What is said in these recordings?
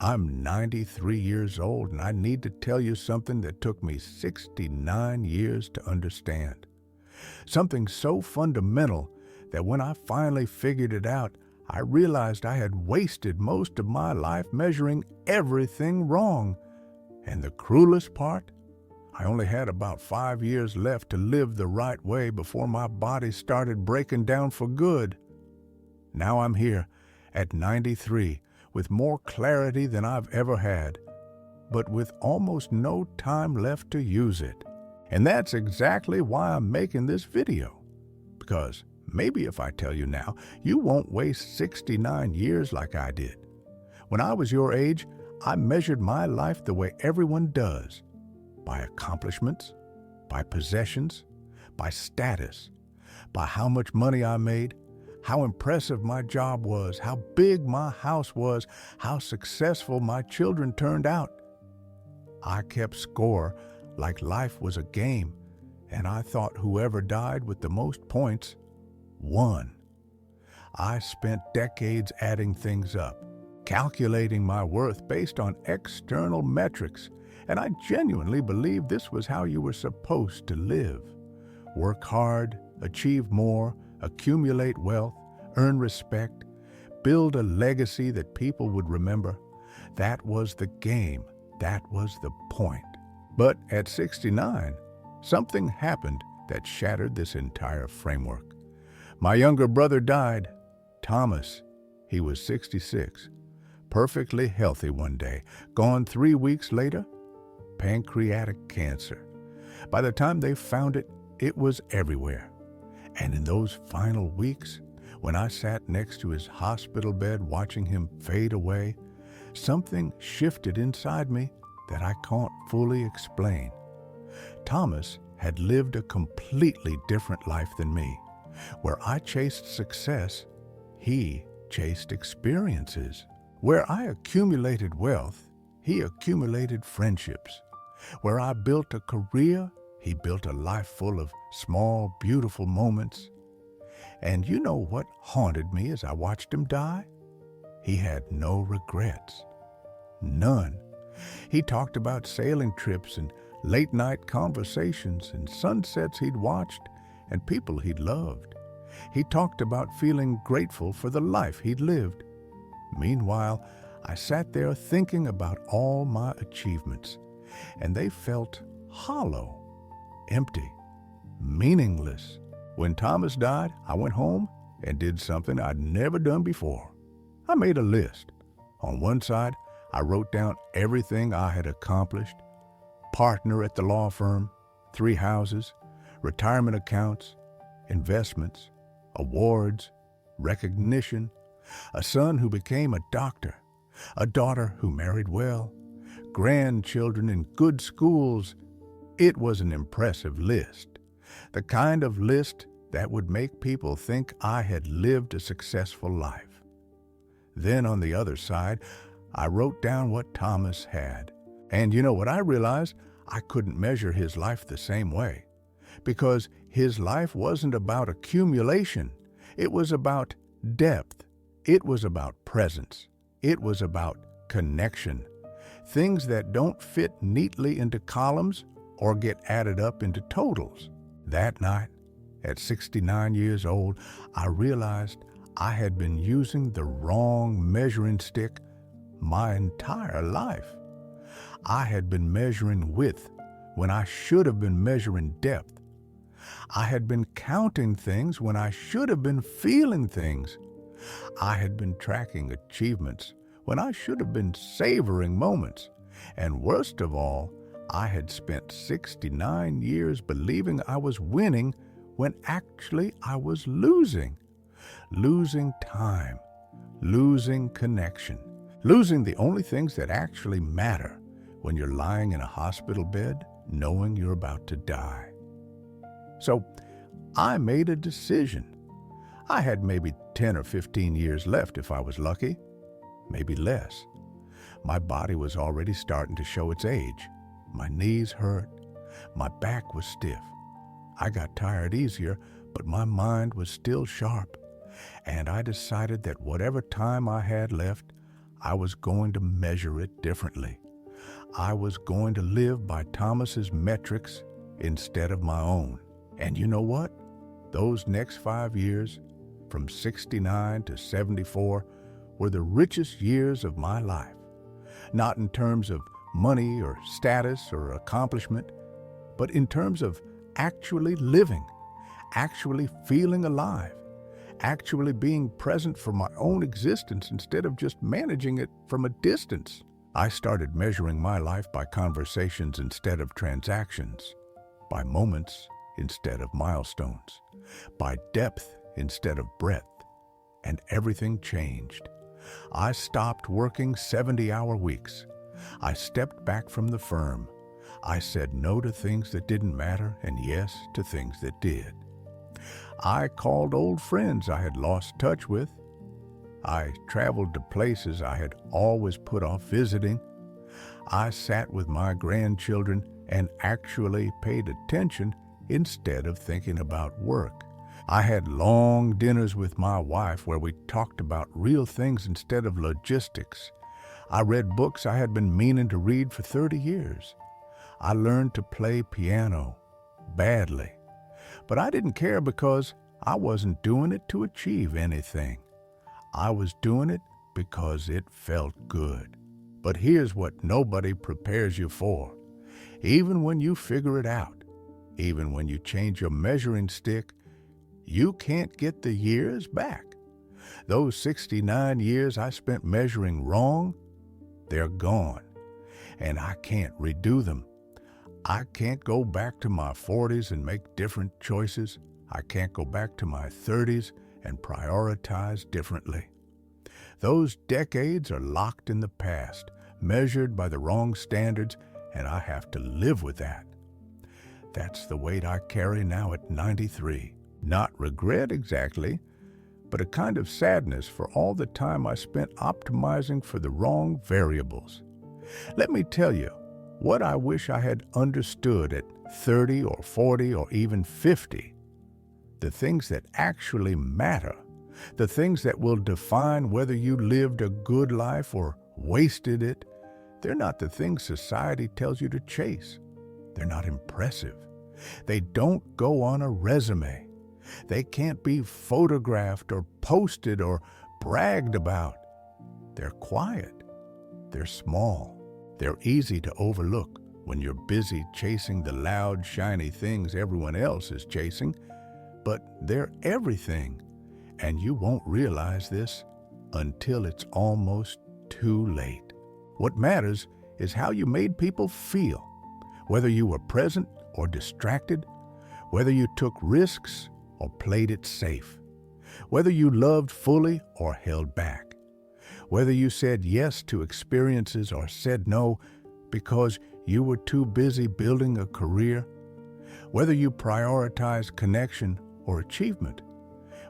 I'm 93 years old, and I need to tell you something that took me 69 years to understand. Something so fundamental that when I finally figured it out, I realized I had wasted most of my life measuring everything wrong. And the cruelest part? I only had about 5 years left to live the right way before my body started breaking down for good. Now I'm here at 93 with more clarity than I've ever had, but with almost no time left to use it. And that's exactly why I'm making this video. Because maybe if I tell you now, you won't waste 69 years like I did. When I was your age, I measured my life the way everyone does. By accomplishments, by possessions, by status, by how much money I made, how impressive my job was, how big my house was, how successful my children turned out. I kept score like life was a game, and I thought whoever died with the most points won. I spent decades adding things up, calculating my worth based on external metrics, and I genuinely believed this was how you were supposed to live. Work hard, achieve more, accumulate wealth, earn respect, build a legacy that people would remember. That was the game. That was the point. But at 69, something happened that shattered this entire framework. My younger brother died, Thomas. He was 66, perfectly healthy one day. Gone 3 weeks later, pancreatic cancer. By the time they found it, it was everywhere. And in those final weeks, when I sat next to his hospital bed watching him fade away, something shifted inside me that I can't fully explain. Thomas had lived a completely different life than me. Where I chased success, he chased experiences. Where I accumulated wealth, he accumulated friendships. Where I built a career, he built a life full of small, beautiful moments. And you know what haunted me as I watched him die? He had no regrets. None. He talked about sailing trips and late-night conversations and sunsets he'd watched and people he'd loved. He talked about feeling grateful for the life he'd lived. Meanwhile, I sat there thinking about all my achievements, and they felt hollow, empty, meaningless. When Thomas died, I went home and did something I'd never done before. I made a list. On one side, I wrote down everything I had accomplished: partner at the law firm, 3 houses, retirement accounts, investments, awards, recognition, a son who became a doctor, a daughter who married well, grandchildren in good schools. It was an impressive list, the kind of list that would make people think I had lived a successful life. Then on the other side, I wrote down what Thomas had. And you know what I realized? I couldn't measure his life the same way, because his life wasn't about accumulation. It was about depth. It was about presence. It was about connection. Things that don't fit neatly into columns or get added up into totals. That night, at 69 years old, I realized I had been using the wrong measuring stick my entire life. I had been measuring width when I should have been measuring depth. I had been counting things when I should have been feeling things. I had been tracking achievements when I should have been savoring moments. And worst of all, I had spent 69 years believing I was winning when actually I was losing. Losing time, losing connection, losing the only things that actually matter when you're lying in a hospital bed knowing you're about to die. So I made a decision. I had maybe 10 or 15 years left if I was lucky, maybe less. My body was already starting to show its age. My knees hurt. My back was stiff. I got tired easier, but my mind was still sharp. And I decided that whatever time I had left, I was going to measure it differently. I was going to live by Thomas's metrics instead of my own. And you know what? Those next 5 years, from 69 to 74, were the richest years of my life. Not in terms of money or status or accomplishment, but in terms of actually living, actually feeling alive, actually being present for my own existence instead of just managing it from a distance. I started measuring my life by conversations instead of transactions, by moments instead of milestones, by depth instead of breadth, and everything changed. I stopped working 70-hour weeks. I stepped back from the firm. I said no to things that didn't matter and yes to things that did. I called old friends I had lost touch with. I traveled to places I had always put off visiting. I sat with my grandchildren and actually paid attention instead of thinking about work. I had long dinners with my wife where we talked about real things instead of logistics. I read books I had been meaning to read for 30 years. I learned to play piano badly, but I didn't care because I wasn't doing it to achieve anything. I was doing it because it felt good. But here's what nobody prepares you for. Even when you figure it out, even when you change your measuring stick, you can't get the years back. Those 69 years I spent measuring wrong, they're gone, and I can't redo them. I can't go back to my 40s and make different choices. I can't go back to my 30s and prioritize differently. Those decades are locked in the past, measured by the wrong standards, and I have to live with that. That's the weight I carry now at 93. Not regret exactly, but a kind of sadness for all the time I spent optimizing for the wrong variables. Let me tell you what I wish I had understood at 30 or 40 or even 50. The things that actually matter, the things that will define whether you lived a good life or wasted it, they're not the things society tells you to chase. They're not impressive. They don't go on a resume. They can't be photographed or posted or bragged about. They're quiet. They're small. They're easy to overlook when you're busy chasing the loud, shiny things everyone else is chasing. But they're everything, and you won't realize this until it's almost too late. What matters is how you made people feel, whether you were present or distracted, whether you took risks or played it safe, whether you loved fully or held back, whether you said yes to experiences or said no because you were too busy building a career, whether you prioritized connection or achievement,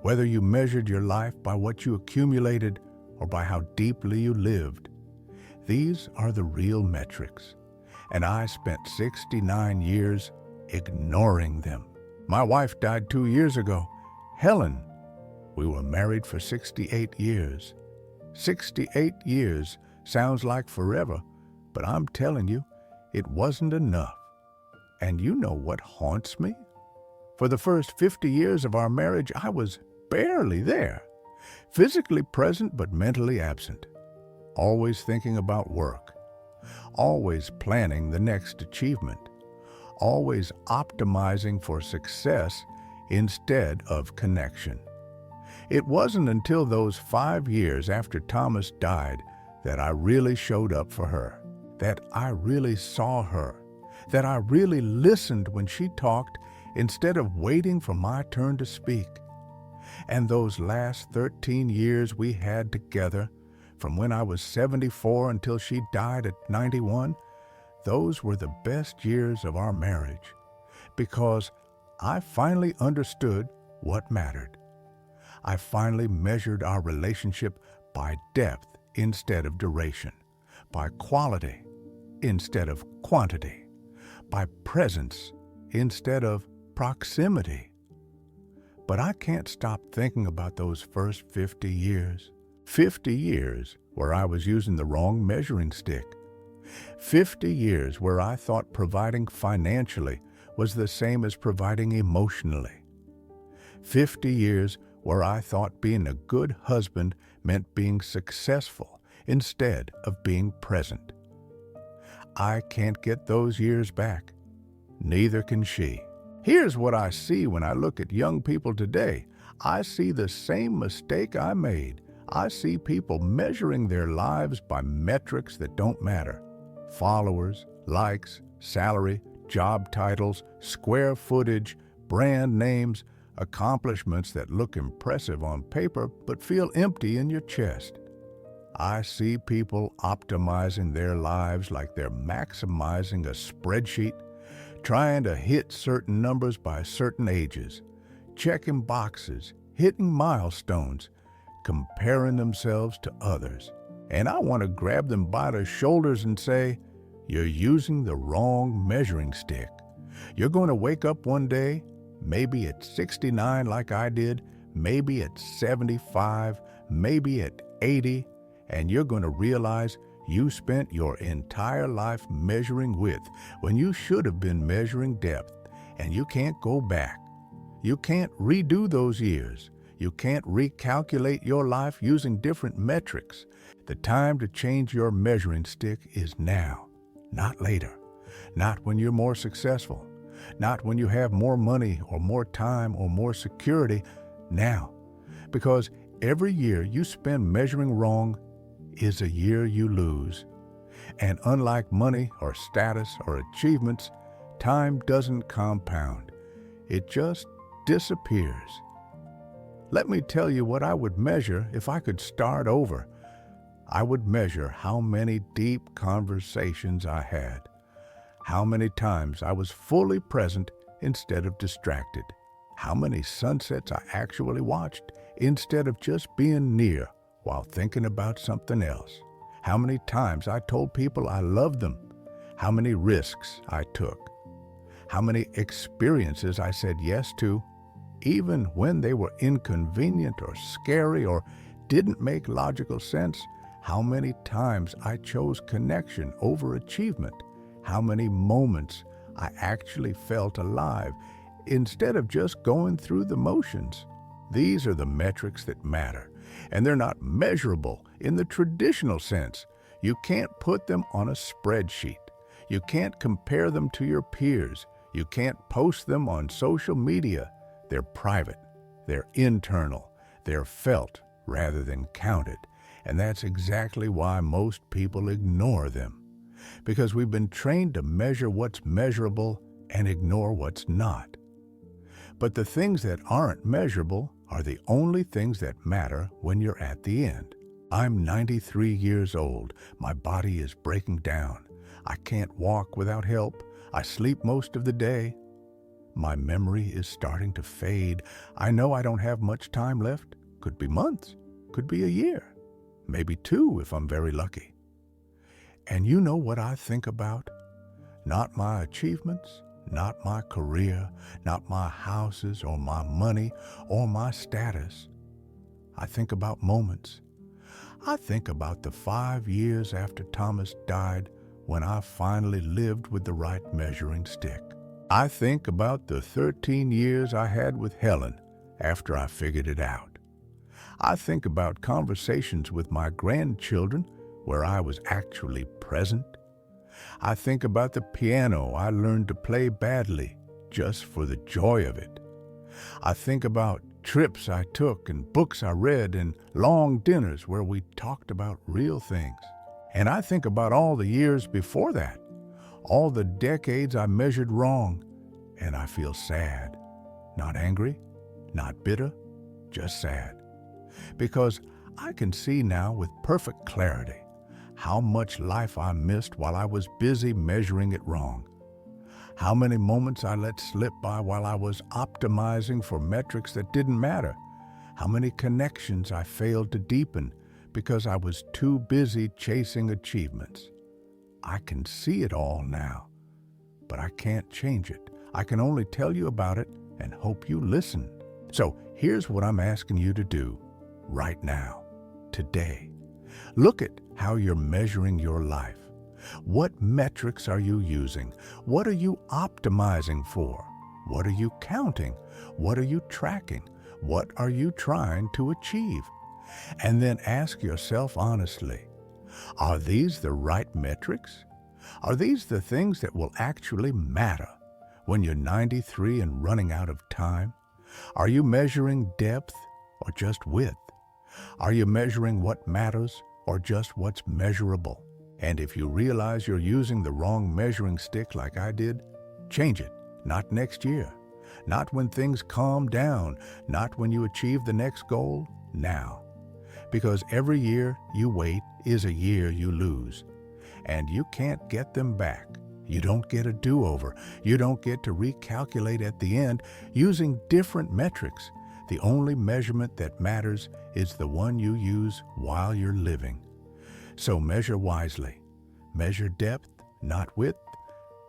whether you measured your life by what you accumulated or by how deeply you lived. These are the real metrics, and I spent 69 years ignoring them. My wife died 2 years ago, Helen. We were married for 68 years. 68 years sounds like forever, but I'm telling you, it wasn't enough. And you know what haunts me? For the first 50 years of our marriage, I was barely there, physically present but mentally absent, always thinking about work, always planning the next achievement, always optimizing for success instead of connection. It wasn't until those 5 years after Thomas died that I really showed up for her, that I really saw her, that I really listened when she talked instead of waiting for my turn to speak. And those last 13 years we had together, from when I was 74 until she died at 91, those were the best years of our marriage, because I finally understood what mattered. I finally measured our relationship by depth instead of duration, by quality instead of quantity, by presence instead of proximity. But I can't stop thinking about those first 50 years. 50 years where I was using the wrong measuring stick. 50 years where I thought providing financially was the same as providing emotionally. 50 years where I thought being a good husband meant being successful instead of being present. I can't get those years back. Neither can she. Here's what I see when I look at young people today. I see the same mistake I made. I see people measuring their lives by metrics that don't matter. Followers, likes, salary, job titles, square footage, brand names, accomplishments that look impressive on paper but feel empty in your chest. I see people optimizing their lives like they're maximizing a spreadsheet, trying to hit certain numbers by certain ages, checking boxes, hitting milestones, comparing themselves to others. And I want to grab them by the shoulders and say, you're using the wrong measuring stick. You're going to wake up one day, maybe at 69 like I did, maybe at 75, maybe at 80, and you're going to realize you spent your entire life measuring width when you should have been measuring depth, and you can't go back. You can't redo those years. You can't recalculate your life using different metrics. The time to change your measuring stick is now, not later. Not when you're more successful, not when you have more money or more time or more security, now. Because every year you spend measuring wrong is a year you lose. And unlike money or status or achievements, time doesn't compound. It just disappears. Let me tell you what I would measure if I could start over. I would measure how many deep conversations I had, how many times I was fully present instead of distracted, how many sunsets I actually watched instead of just being near while thinking about something else, how many times I told people I loved them, how many risks I took, how many experiences I said yes to, even when they were inconvenient or scary or didn't make logical sense, how many times I chose connection over achievement, how many moments I actually felt alive instead of just going through the motions. These are the metrics that matter, and they're not measurable in the traditional sense. You can't put them on a spreadsheet. You can't compare them to your peers. You can't post them on social media. They're private, they're internal, they're felt rather than counted. And that's exactly why most people ignore them. Because we've been trained to measure what's measurable and ignore what's not. But the things that aren't measurable are the only things that matter when you're at the end. I'm 93 years old. My body is breaking down. I can't walk without help. I sleep most of the day. My memory is starting to fade. I know I don't have much time left. Could be months, could be a year, maybe 2 if I'm very lucky. And you know what I think about? Not my achievements, not my career, not my houses or my money or my status. I think about moments. I think about the 5 years after Thomas died when I finally lived with the right measuring stick. I think about the 13 years I had with Helen after I figured it out. I think about conversations with my grandchildren where I was actually present. I think about the piano I learned to play badly just for the joy of it. I think about trips I took and books I read and long dinners where we talked about real things. And I think about all the years before that, all the decades I measured wrong, and I feel sad. Not angry, not bitter, just sad. Because I can see now with perfect clarity how much life I missed while I was busy measuring it wrong. How many moments I let slip by while I was optimizing for metrics that didn't matter. How many connections I failed to deepen because I was too busy chasing achievements. I can see it all now, but I can't change it. I can only tell you about it and hope you listen. So here's what I'm asking you to do right now. today. Look at how you're measuring your life. What metrics are you using? What are you optimizing for? What are you counting? What are you tracking? What are you trying to achieve? And then ask yourself honestly, are these the right metrics? Are these the things that will actually matter when you're 93 and running out of time? Are you measuring depth or just width? Are you measuring what matters or just what's measurable? And if you realize you're using the wrong measuring stick like I did, change it. Not next year. Not when things calm down. Not when you achieve the next goal. Now. Because every year you wait is a year you lose. And you can't get them back. You don't get a do-over. You don't get to recalculate at the end using different metrics. The only measurement that matters is the one you use while you're living. So measure wisely. Measure depth, not width.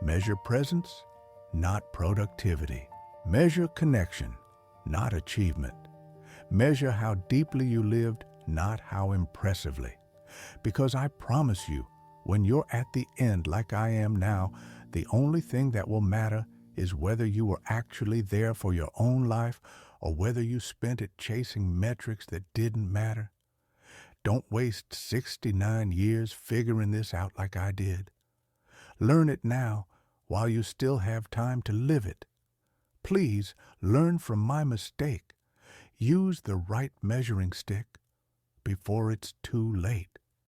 Measure presence, not productivity. Measure connection, not achievement. Measure how deeply you lived, not how impressively. Because I promise you, when you're at the end like I am now, the only thing that will matter is whether you were actually there for your own life or whether you spent it chasing metrics that didn't matter. Don't waste 69 years figuring this out like I did. Learn it now while you still have time to live it. Please learn from my mistake. Use the right measuring stick before it's too late.